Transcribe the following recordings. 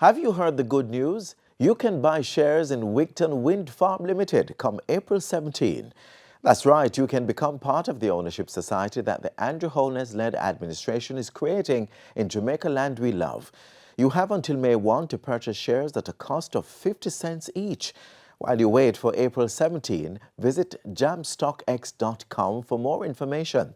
Have you heard the good news? You can buy shares in Wigton Wind Farm Limited come April 17. That's right, you can become part of the ownership society that the Andrew Holness-led administration is creating in Jamaica land we love. You have until May 1 to purchase shares at a cost of 50 cents each. While you wait for April 17, visit jamstockx.com for more information.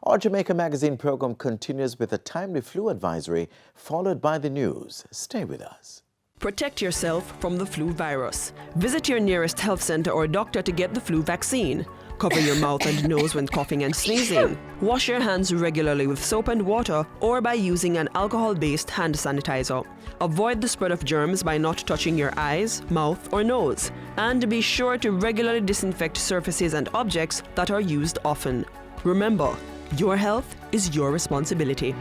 Our Jamaica Magazine program continues with a timely flu advisory, followed by the news. Stay with us. Protect yourself from the flu virus. Visit your nearest health center or doctor to get the flu vaccine. Cover your mouth and nose when coughing and sneezing. Wash your hands regularly with soap and water or by using an alcohol-based hand sanitizer. Avoid the spread of germs by not touching your eyes, mouth, or nose. And be sure to regularly disinfect surfaces and objects that are used often. Remember, your health is your responsibility.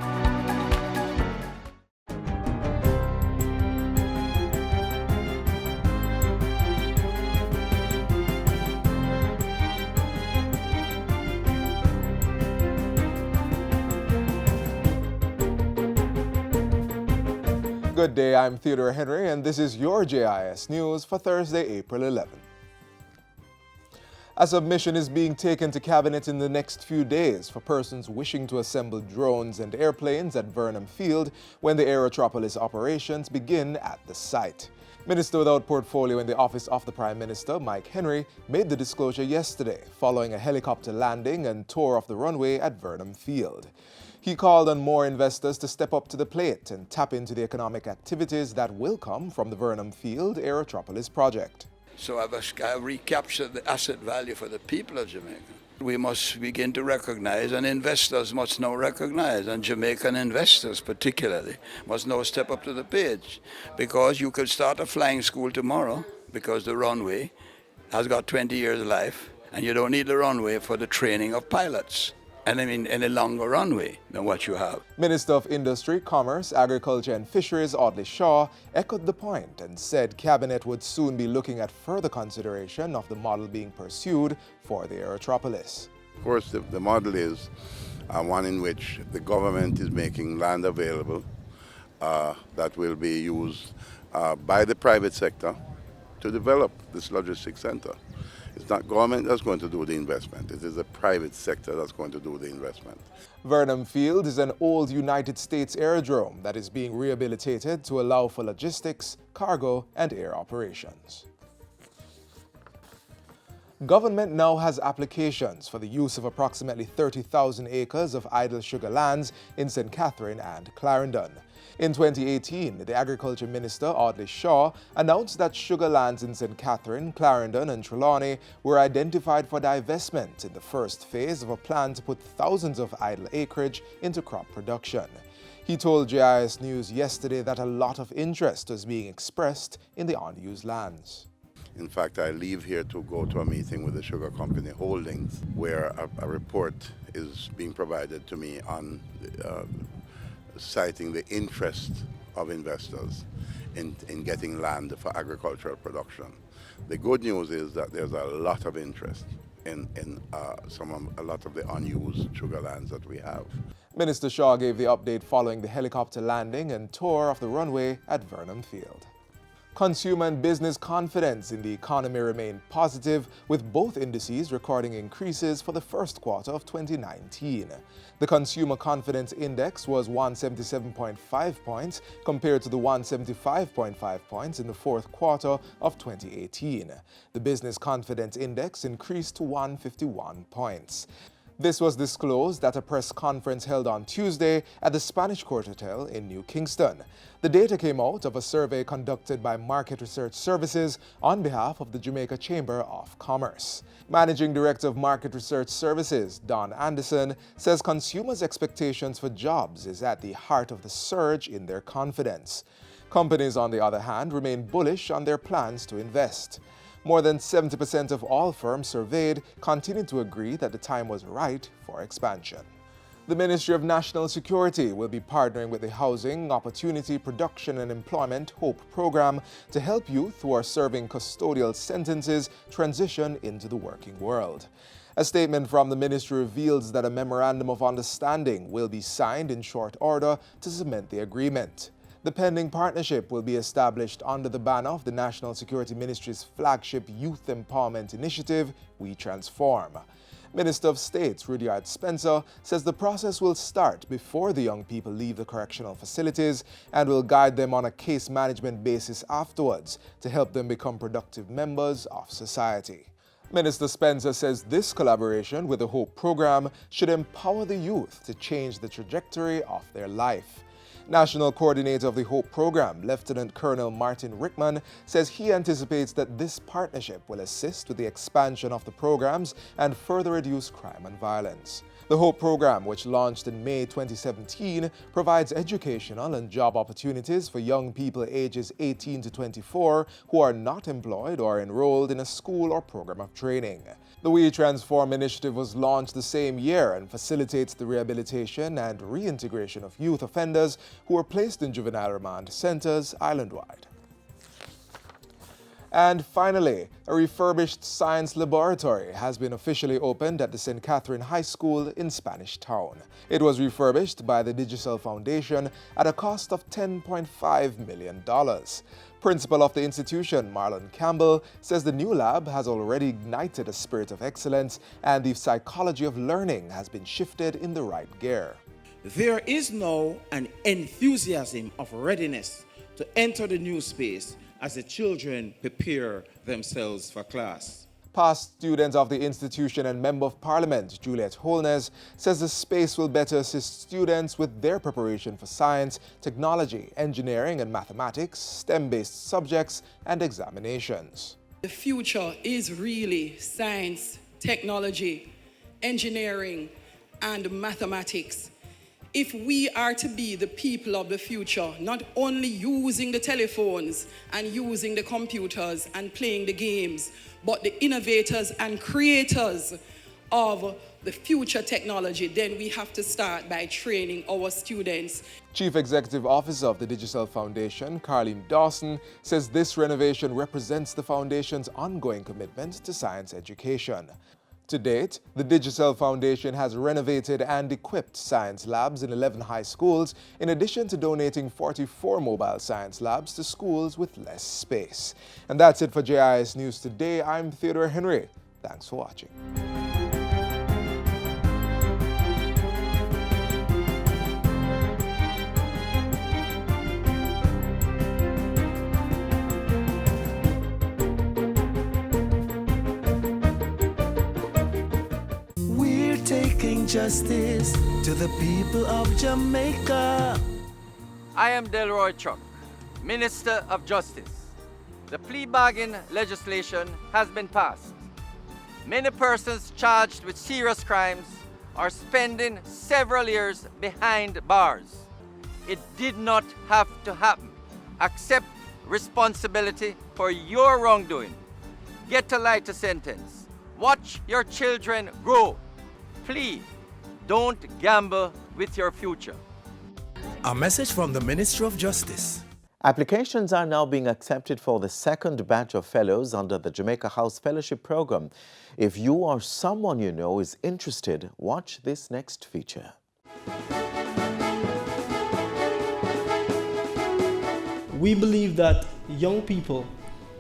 Good day, I'm Theodore Henry, and this is your JIS News for Thursday, April 11. A submission is being taken to Cabinet in the next few days for persons wishing to assemble drones and airplanes at Vernamfield when the aerotropolis operations begin at the site. Minister without portfolio in the office of the Prime Minister, Mike Henry, made the disclosure yesterday following a helicopter landing and tour of the runway at Vernamfield. He called on more investors to step up to the plate and tap into the economic activities that will come from the Vernamfield Aerotropolis project. So I must recapture the asset value for the people of Jamaica. We must begin to recognize, and investors must now recognize, and Jamaican investors particularly, must now step up to the page. Because you could start a flying school tomorrow, because the runway has got 20 years life, and you don't need the runway for the training of pilots. And I mean any longer runway than what you have. Minister of Industry, Commerce, Agriculture and Fisheries Aubrey Shaw echoed the point and said Cabinet would soon be looking at further consideration of the model being pursued for the aerotropolis. Of course, the model is one in which the government is making land available that will be used by the private sector to develop this logistics center. It's not government that's going to do the investment. It is the private sector that's going to do the investment. Vernamfield is an old United States aerodrome that is being rehabilitated to allow for logistics, cargo, and air operations. Government now has applications for the use of approximately 30,000 acres of idle sugar lands in St. Catherine and Clarendon. In 2018, the Agriculture Minister, Aubrey Shaw, announced that sugar lands in St. Catherine, Clarendon, and Trelawney were identified for divestment in the first phase of a plan to put thousands of idle acreage into crop production. He told JIS News yesterday that a lot of interest was being expressed in the unused lands. In fact, I leave here to go to a meeting with the Sugar Company Holdings, where a report is being provided to me on citing the interest of investors in getting land for agricultural production. The good news is that there's a lot of interest in a lot of the unused sugar lands that we have. Minister Shaw gave the update following the helicopter landing and tour of the runway at Vernamfield. Consumer and business confidence in the economy remained positive, with both indices recording increases for the first quarter of 2019. The Consumer Confidence Index was 177.5 points compared to the 175.5 points in the fourth quarter of 2018. The Business Confidence Index increased to 151 points. This was disclosed at a press conference held on Tuesday at the Spanish Court Hotel in New Kingston. The data came out of a survey conducted by Market Research Services on behalf of the Jamaica Chamber of Commerce. Managing Director of Market Research Services, Don Anderson, says consumers' expectations for jobs is at the heart of the surge in their confidence. Companies, on the other hand, remain bullish on their plans to invest. More than 70% of all firms surveyed continue to agree that the time was right for expansion. The Ministry of National Security will be partnering with the Housing, Opportunity, Production and Employment HOPE program to help youth who are serving custodial sentences transition into the working world. A statement from the ministry reveals that a memorandum of understanding will be signed in short order to cement the agreement. The pending partnership will be established under the banner of the National Security Ministry's flagship youth empowerment initiative, We Transform. Minister of State Rudyard Spencer says the process will start before the young people leave the correctional facilities and will guide them on a case management basis afterwards to help them become productive members of society. Minister Spencer says this collaboration with the HOPE program should empower the youth to change the trajectory of their life. National Coordinator of the HOPE program, Lieutenant Colonel Martin Rickman, says he anticipates that this partnership will assist with the expansion of the programs and further reduce crime and violence. The HOPE program, which launched in May 2017, provides educational and job opportunities for young people ages 18 to 24 who are not employed or enrolled in a school or program of training. The We Transform initiative was launched the same year and facilitates the rehabilitation and reintegration of youth offenders who were placed in juvenile remand centers island-wide. And finally, a refurbished science laboratory has been officially opened at the St. Catherine High School in Spanish Town. It was refurbished by the Digicel Foundation at a cost of $10.5 million. Principal of the institution, Marlon Campbell, says the new lab has already ignited a spirit of excellence and the psychology of learning has been shifted in the right gear. There is now an enthusiasm of readiness to enter the new space as the children prepare themselves for class. Past student of the institution and Member of Parliament, Juliet Holness, says the space will better assist students with their preparation for science, technology, engineering and mathematics, STEM-based subjects and examinations. The future is really science, technology, engineering and mathematics. If we are to be the people of the future, not only using the telephones and using the computers and playing the games, but the innovators and creators of the future technology, then we have to start by training our students. Chief Executive Officer of the Digicel Foundation, Carleen Dawson, says this renovation represents the Foundation's ongoing commitment to science education. To date, the Digicel Foundation has renovated and equipped science labs in 11 high schools, in addition to donating 44 mobile science labs to schools with less space. And that's it for JIS News Today. I'm Theodore Henry. Thanks for watching. Justice to the people of Jamaica. I am Delroy Chuck, Minister of Justice. The plea bargain legislation has been passed. Many persons charged with serious crimes are spending several years behind bars. It did not have to happen. Accept responsibility for your wrongdoing. Get a lighter sentence. Watch your children grow. Flee. Don't gamble with your future. A message from the Ministry of Justice. Applications are now being accepted for the second batch of fellows under the Jamaica House Fellowship Program. If you or someone you know is interested, watch this next feature. We believe that young people,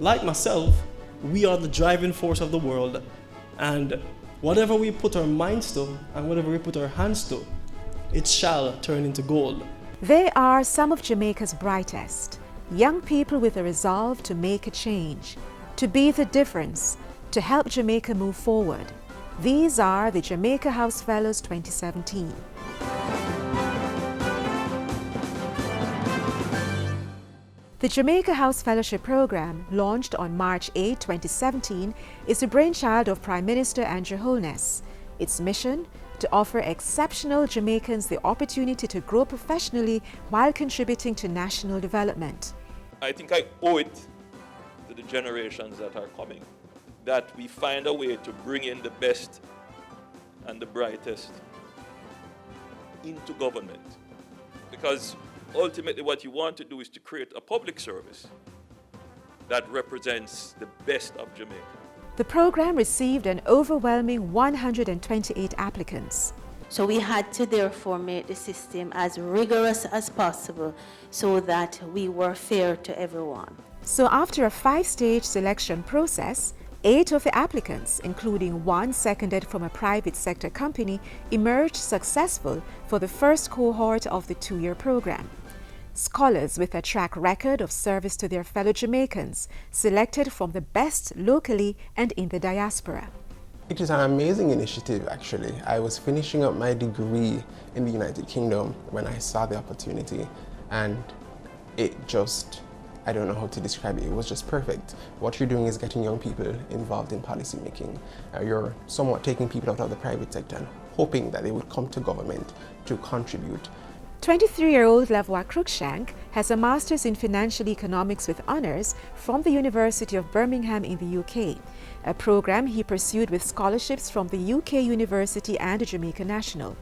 like myself, we are the driving force of the world, and whatever we put our minds to and whatever we put our hands to, it shall turn into gold. They are some of Jamaica's brightest, young people with a resolve to make a change, to be the difference, to help Jamaica move forward. These are the Jamaica House Fellows 2017. The Jamaica House Fellowship Program, launched on March 8, 2017, is the brainchild of Prime Minister Andrew Holness. Its mission? To offer exceptional Jamaicans the opportunity to grow professionally while contributing to national development. I think I owe it to the generations that are coming, that we find a way to bring in the best and the brightest into government. Because ultimately what you want to do is to create a public service that represents the best of Jamaica. The program received an overwhelming 128 applicants. So we had to therefore make the system as rigorous as possible so that we were fair to everyone. So after a 5-stage selection process, 8 of the applicants, including one seconded from a private sector company, emerged successful for the first cohort of the 2-year program. Scholars with a track record of service to their fellow Jamaicans, selected from the best locally and in the diaspora. It is an amazing initiative, actually. I was finishing up my degree in the United Kingdom when I saw the opportunity, and it just, I don't know how to describe it, it was just perfect. What you're doing is getting young people involved in policy making. You're somewhat taking people out of the private sector and hoping that they would come to government to contribute. 23-year-old Lavoie Cruikshank has a master's in financial economics with honors from the University of Birmingham in the UK, a program he pursued with scholarships from the UK University and Jamaica National.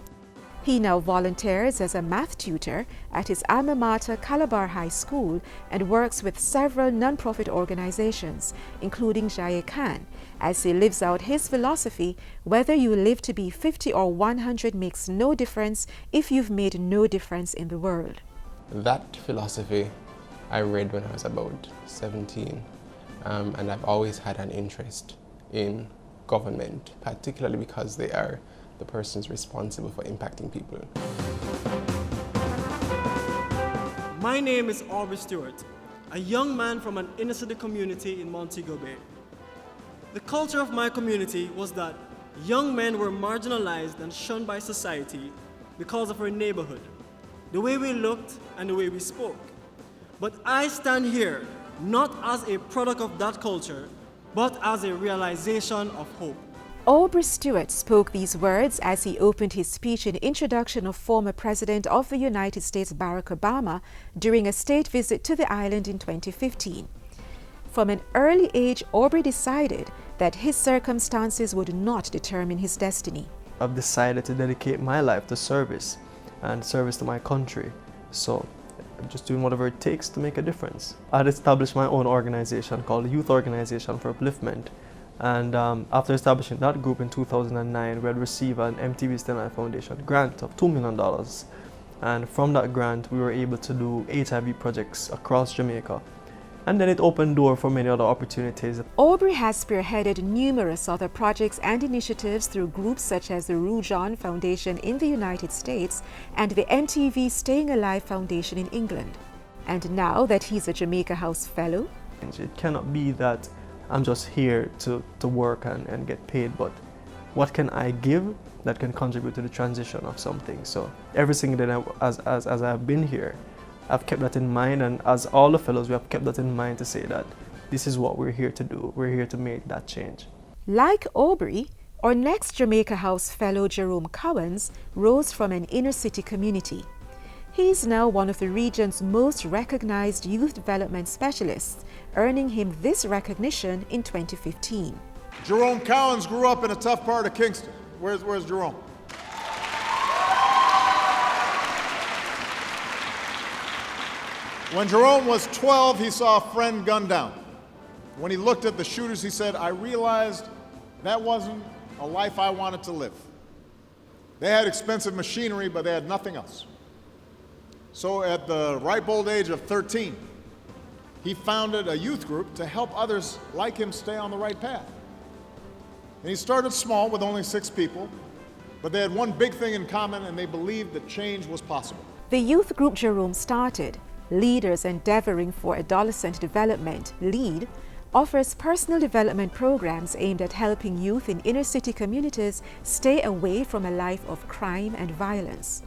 He now volunteers as a math tutor at his alma mater Calabar High School and works with several non-profit organizations, including Jaya Khan, as he lives out his philosophy: whether you live to be 50 or 100 makes no difference if you've made no difference in the world. That philosophy I read when I was about 17, and I've always had an interest in government, particularly because they are the persons responsible for impacting people. My name is Aubrey Stewart, a young man from an inner city community in Montego Bay. The culture of my community was that young men were marginalized and shunned by society because of our neighborhood, the way we looked and the way we spoke. But I stand here not as a product of that culture, but as a realization of hope. Aubrey Stewart spoke these words as he opened his speech in introduction of former President of the United States Barack Obama during a state visit to the island in 2015. From an early age, Aubrey decided that his circumstances would not determine his destiny. I've decided to dedicate my life to service and service to my country. So I'm just doing whatever it takes to make a difference. I'd established my own organization called Youth Organization for Upliftment. And after establishing that group in 2009, we had received an MTV Stenline Foundation grant of $2 million. And from that grant, we were able to do HIV projects across Jamaica. And then it opened doors for many other opportunities. Aubrey has spearheaded numerous other projects and initiatives through groups such as the Rujon Foundation in the United States and the MTV Staying Alive Foundation in England. And now that he's a Jamaica House Fellow, it cannot be that I'm just here to work and get paid, but what can I give that can contribute to the transition of something? So everything that as I've been here, I've kept that in mind, and as all the fellows, we have kept that in mind to say that this is what we're here to do. We're here to make that change. Like Aubrey, our next Jamaica House Fellow Jerome Cowens rose from an inner city community. He is now one of the region's most recognized youth development specialists, earning him this recognition in 2015. Jerome Cowens grew up in a tough part of Kingston. Where's Jerome? When Jerome was 12, he saw a friend gunned down. When he looked at the shooters, he said, I realized that wasn't a life I wanted to live. They had expensive machinery, but they had nothing else. So at the ripe old age of 13, he founded a youth group to help others like him stay on the right path. And he started small with only 6 people, but they had one big thing in common, and they believed that change was possible. The youth group Jerome started, Leaders Endeavoring for Adolescent Development, LEAD, offers personal development programs aimed at helping youth in inner city communities stay away from a life of crime and violence.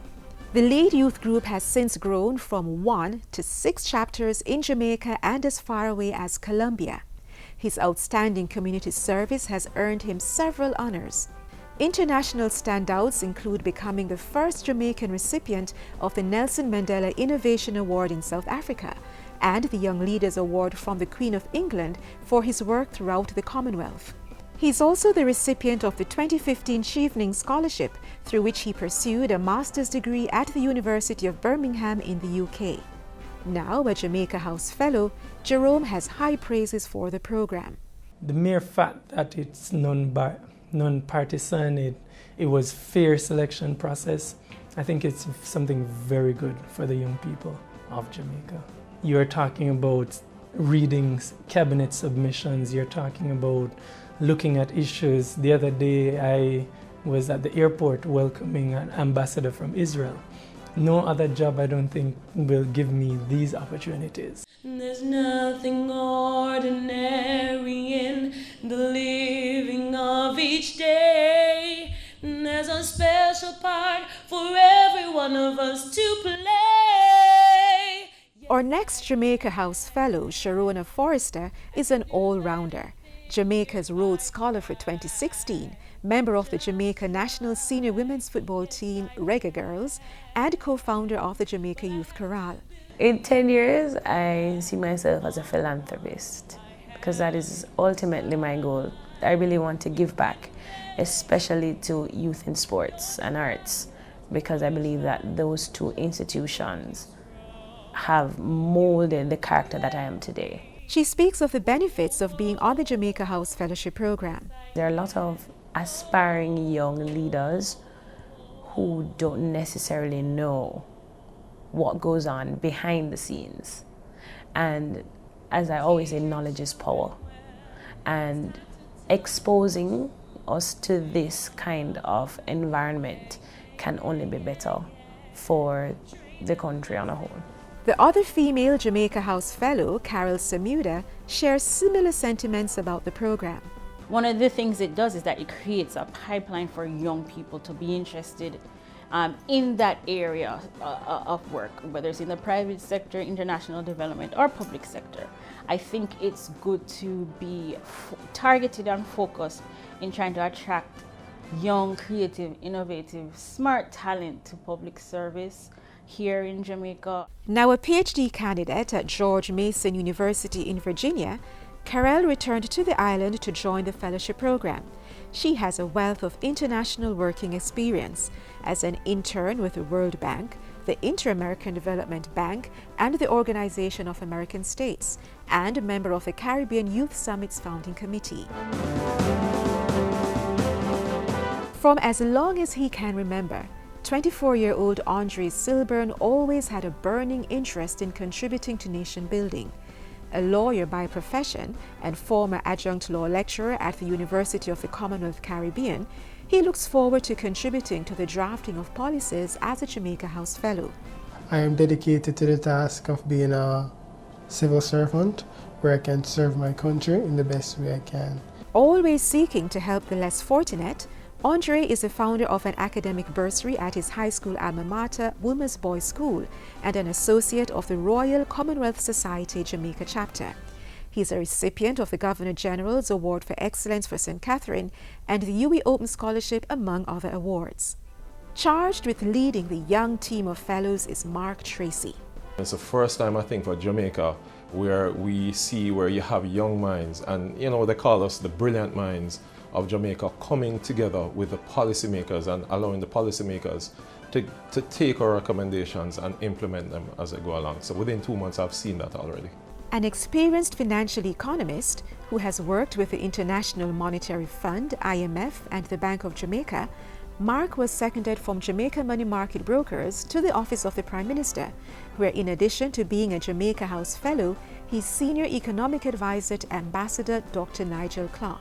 The LEAD youth group has since grown from 1 to 6 chapters in Jamaica and as far away as Colombia. His outstanding community service has earned him several honors. International standouts include becoming the first Jamaican recipient of the Nelson Mandela Innovation Award in South Africa and the Young Leaders Award from the Queen of England for his work throughout the Commonwealth. He is also the recipient of the 2015 Chevening Scholarship, through which he pursued a master's degree at the University of Birmingham in the UK. Now a Jamaica House Fellow, Jerome has high praises for the program. The mere fact that it's non-partisan, it was fair selection process. I think it's something very good for the young people of Jamaica. You're talking about reading cabinet submissions, you're talking about looking at issues. The other day I was at the airport welcoming an ambassador from Israel. No other job, I don't think, will give me these opportunities. There's nothing ordinary in the living of each day. There's a special part for every one of us to play. Our next Jamaica House Fellow, Sherona Forrester, is an all-rounder. Jamaica's Rhodes Scholar for 2016, member of the Jamaica National Senior Women's Football Team, Reggae Girls, and co-founder of the Jamaica Youth Chorale. In 10 years, I see myself as a philanthropist because that is ultimately my goal. I really want to give back, especially to youth in sports and arts, because I believe that those two institutions have molded the character that I am today. She speaks of the benefits of being on the Jamaica House Fellowship Program. There are a lot of aspiring young leaders who don't necessarily know what goes on behind the scenes. And as I always say, knowledge is power. And exposing us to this kind of environment can only be better for the country on a whole. The other female Jamaica House Fellow, Carol Samuda, shares similar sentiments about the program. One of the things it does is that it creates a pipeline for young people to be interested in that area of work, whether it's in the private sector, international development, or public sector. I think it's good to be targeted and focused in trying to attract young, creative, innovative, smart talent to public service here in Jamaica. Now a PhD candidate at George Mason University in Virginia, Carol returned to the island to join the fellowship program. She has a wealth of international working experience as an intern with the World Bank, the Inter-American Development Bank, and the Organization of American States, and a member of the Caribbean Youth Summit's founding committee. From as long as he can remember, 24-year-old Aubrey Silburn always had a burning interest in contributing to nation building. A lawyer by profession and former adjunct law lecturer at the University of the Commonwealth Caribbean, he looks forward to contributing to the drafting of policies as a Jamaica House Fellow. I am dedicated to the task of being a civil servant where I can serve my country in the best way I can. Always seeking to help the less fortunate, Aubrey is the founder of an academic bursary at his high school alma mater, Wilmer's Boys School, and an associate of the Royal Commonwealth Society Jamaica Chapter. He is a recipient of the Governor-General's Award for Excellence for St. Catherine and the UWI Open Scholarship, among other awards. Charged with leading the young team of fellows is Mark Tracy. It's the first time, I think, for Jamaica where we see where you have young minds, and they call us the brilliant minds of Jamaica, coming together with the policymakers and allowing the policymakers to take our recommendations and implement them as they go along. So within 2 months, I've seen that already. An experienced financial economist who has worked with the International Monetary Fund, IMF, and the Bank of Jamaica, Mark was seconded from Jamaica Money Market Brokers to the Office of the Prime Minister, where in addition to being a Jamaica House Fellow, he's Senior Economic Advisor to Ambassador Dr. Nigel Clark.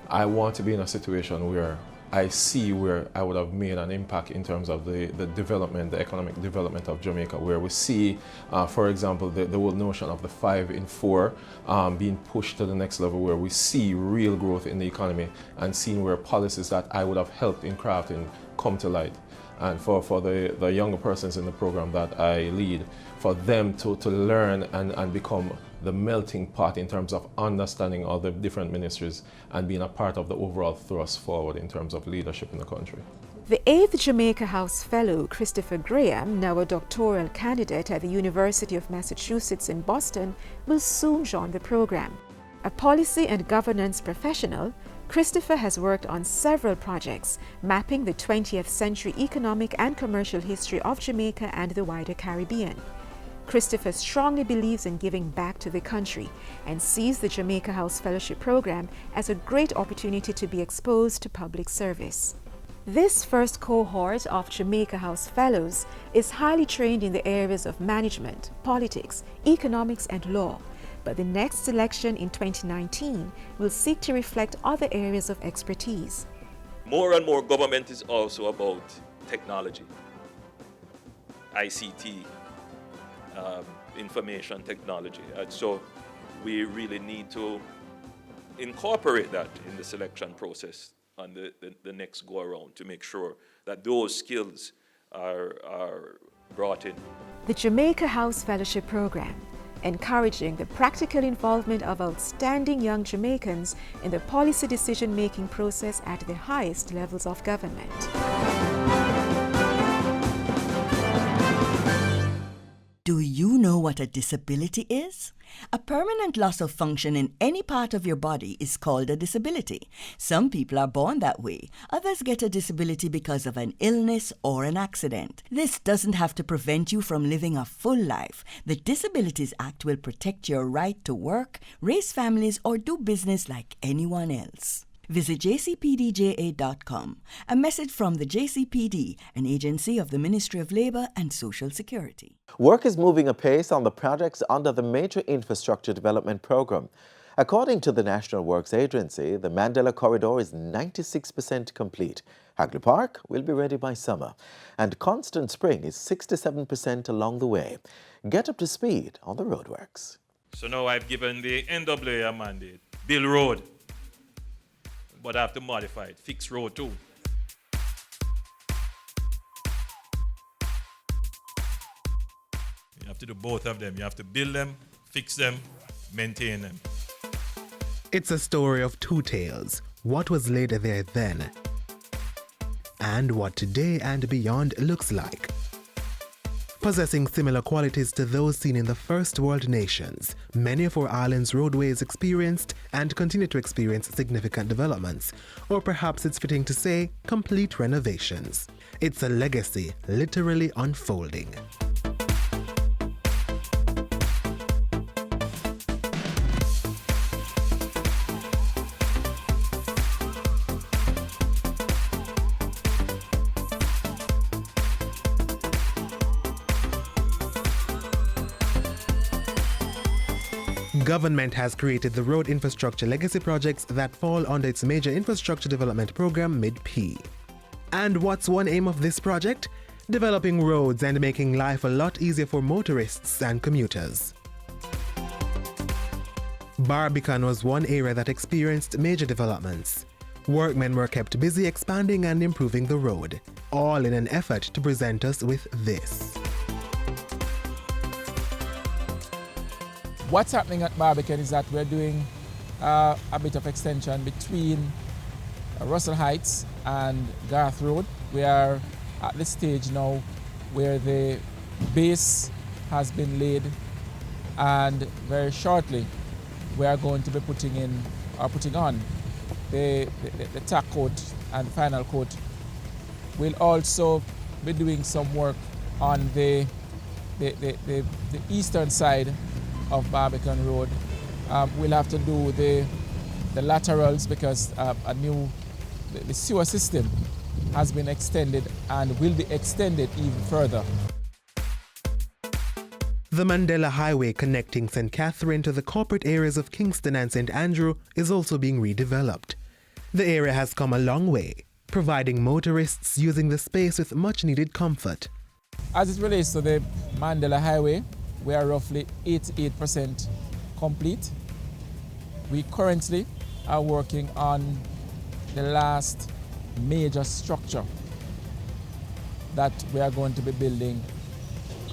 I want to be in a situation where I see where I would have made an impact in terms of the development, the economic development of Jamaica, where we see, for example, the whole notion of the 5 in 4 being pushed to the next level, where we see real growth in the economy and seeing where policies that I would have helped in crafting come to light. And for the younger persons in the program that I lead, for them to learn and become the melting pot in terms of understanding all the different ministries and being a part of the overall thrust forward in terms of leadership in the country. The 8th Jamaica House Fellow, Christopher Graham, now a doctoral candidate at the University of Massachusetts in Boston, will soon join the program. A policy and governance professional, Christopher has worked on several projects mapping the 20th century economic and commercial history of Jamaica and the wider Caribbean. Christopher strongly believes in giving back to the country and sees the Jamaica House Fellowship Program as a great opportunity to be exposed to public service. This first cohort of Jamaica House Fellows is highly trained in the areas of management, politics, economics and law, but the next selection in 2019 will seek to reflect other areas of expertise. More and more government is also about technology, ICT, information technology. And so we really need to incorporate that in the selection process on the next go around to make sure that those skills are brought in. The Jamaica House Fellowship Program, encouraging the practical involvement of outstanding young Jamaicans in the policy decision-making process at the highest levels of government. Do you know what a disability is? A permanent loss of function in any part of your body is called a disability. Some people are born that way. Others get a disability because of an illness or an accident. This doesn't have to prevent you from living a full life. The Disabilities Act will protect your right to work, raise families, or do business like anyone else. Visit jcpdja.com. A message from the JCPD, an agency of the Ministry of Labour and Social Security. Work is moving apace on the projects under the Major Infrastructure Development Program. According to the National Works Agency, the Mandela Corridor is 96% complete. Hagley Park will be ready by summer, and Constant Spring is 67% along the way. Get up to speed on the roadworks. So now I've given the NWA a mandate, build road. But I have to modify it, fix road too. You have to do both of them. You have to build them, fix them, maintain them. It's a story of two tales. What was laid there then, and what today and beyond looks like. Possessing similar qualities to those seen in the first world nations, many of our island's roadways experienced and continue to experience significant developments, or perhaps it's fitting to say complete renovations. It's a legacy literally unfolding. Government has created the Road Infrastructure Legacy Projects that fall under its Major Infrastructure Development Program, MIDP. And what's one aim of this project? Developing roads and making life a lot easier for motorists and commuters. Barbican was one area that experienced major developments. Workmen were kept busy expanding and improving the road, all in an effort to present us with this. What's happening at Barbican is that we're doing a bit of extension between Russell Heights and Garth Road. We are at the stage now where the base has been laid, and very shortly we are going to be putting on the tack coat and final coat. We'll also be doing some work on the eastern side of Barbican Road. We'll have to do the laterals because the sewer system has been extended and will be extended even further. The Mandela Highway connecting St. Catherine to the corporate areas of Kingston and St. Andrew is also being redeveloped. The area has come a long way, providing motorists using the space with much needed comfort. As it relates to the Mandela Highway, we are roughly 88% complete. We currently are working on the last major structure that we are going to be building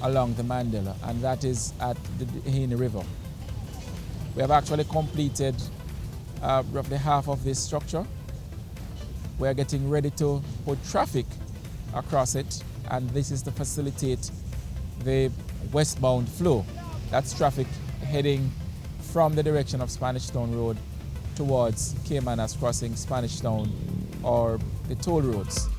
along the Mandela, and that is at the Haney River. We have actually completed roughly half of this structure. We are getting ready to put traffic across it, and this is to facilitate the westbound flow. That's traffic heading from the direction of Spanish Town Road towards Caymanas crossing Spanish Town or the toll roads.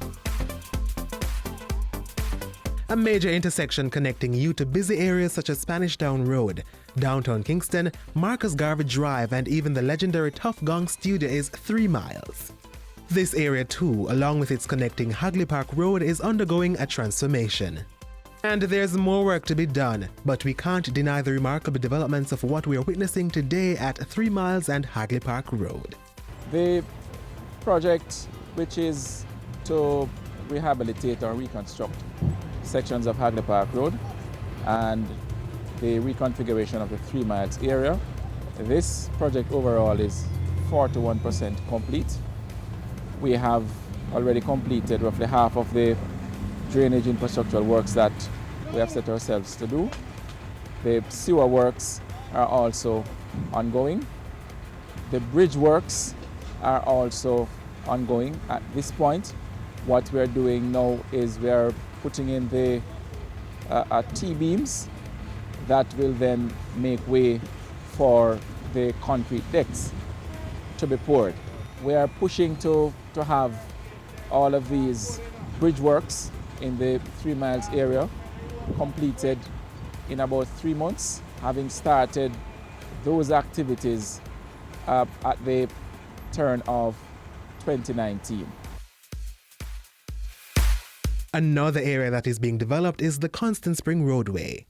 A major intersection connecting you to busy areas such as Spanish Town Road, downtown Kingston, Marcus Garvey Drive, and even the legendary Tough Gong Studio is 3 miles. This area too, along with its connecting Hagley Park Road, is undergoing a transformation. And there's more work to be done, but we can't deny the remarkable developments of what we are witnessing today at 3 Miles and Hagley Park Road. The project, which is to rehabilitate or reconstruct sections of Hagley Park Road and the reconfiguration of the 3 Miles area, this project overall is 41% complete. We have already completed roughly half of the drainage infrastructural works that we have set ourselves to do. The sewer works are also ongoing. The bridge works are also ongoing. At this point, what we're doing now is we're putting in the T-beams that will then make way for the concrete decks to be poured. We are pushing to have all of these bridge works in the 3 Miles area completed in about 3 months, having started those activities at the turn of 2019. Another area that is being developed is the Constant Spring Roadway.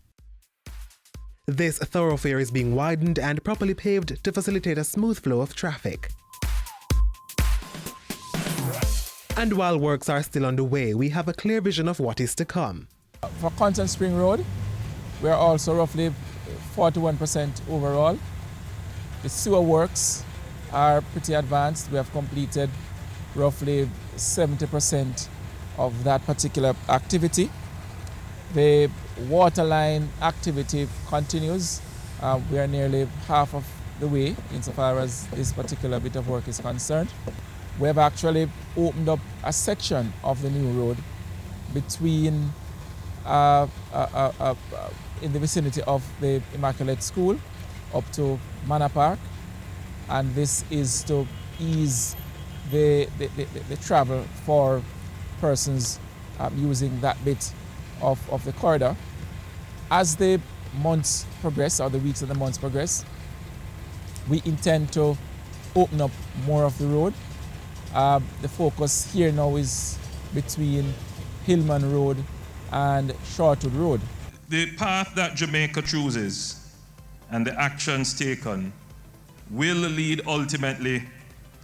This thoroughfare is being widened and properly paved to facilitate a smooth flow of traffic. And while works are still underway, we have a clear vision of what is to come. For Constant Spring Road, we are also roughly 41% overall. The sewer works are pretty advanced. We have completed roughly 70% of that particular activity. The water line activity continues. We are nearly half of the way insofar as this particular bit of work is concerned. We have actually opened up a section of the new road between in the vicinity of the Immaculate School up to Manor Park, and this is to ease the travel for persons using that bit of the corridor. As the months progress, or the weeks and the months progress, we intend to open up more of the road. The focus here now is between Hillman Road and Shortwood Road. The path that Jamaica chooses and the actions taken will lead ultimately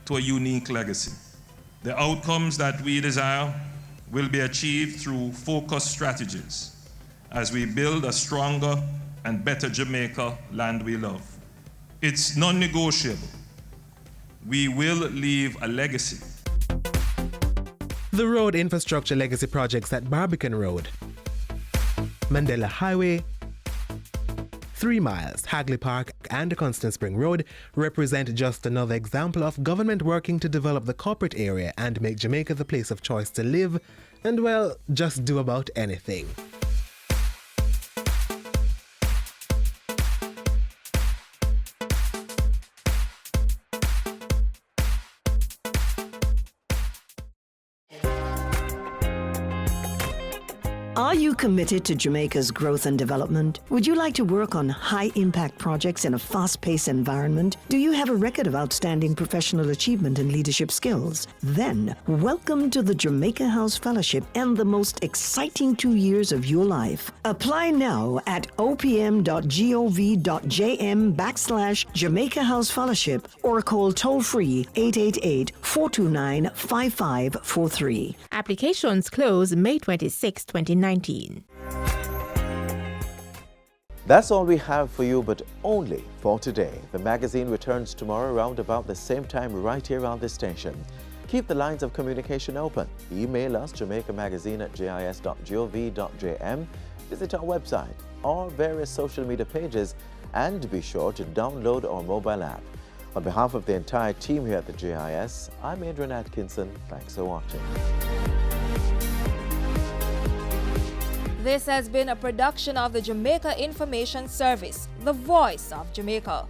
to a unique legacy. The outcomes that we desire will be achieved through focused strategies as we build a stronger and better Jamaica land we love. It's non-negotiable. We will leave a legacy. The road infrastructure legacy projects at Barbican Road, Mandela Highway, 3 Miles, Hagley Park, and Constant Spring Road represent just another example of government working to develop the corporate area and make Jamaica the place of choice to live and, well, just do about anything. Are you committed to Jamaica's growth and development? Would you like to work on high-impact projects in a fast-paced environment? Do you have a record of outstanding professional achievement and leadership skills? Then, welcome to the Jamaica House Fellowship and the most exciting 2 years of your life. Apply now at opm.gov.jm/Jamaica House Fellowship or call toll-free 888-429-5543. Applications close May 26, 2019. That's all we have for you, but only for today. The magazine returns tomorrow around about the same time right here on this station. Keep the lines of communication open. Email us jamaicamagazine@gis.gov.jm. Visit our website or various social media pages, and be sure to download our mobile app. On behalf of the entire team here at the GIS, I'm Adrian Atkinson. Thanks for watching. This has been a production of the Jamaica Information Service, the voice of Jamaica.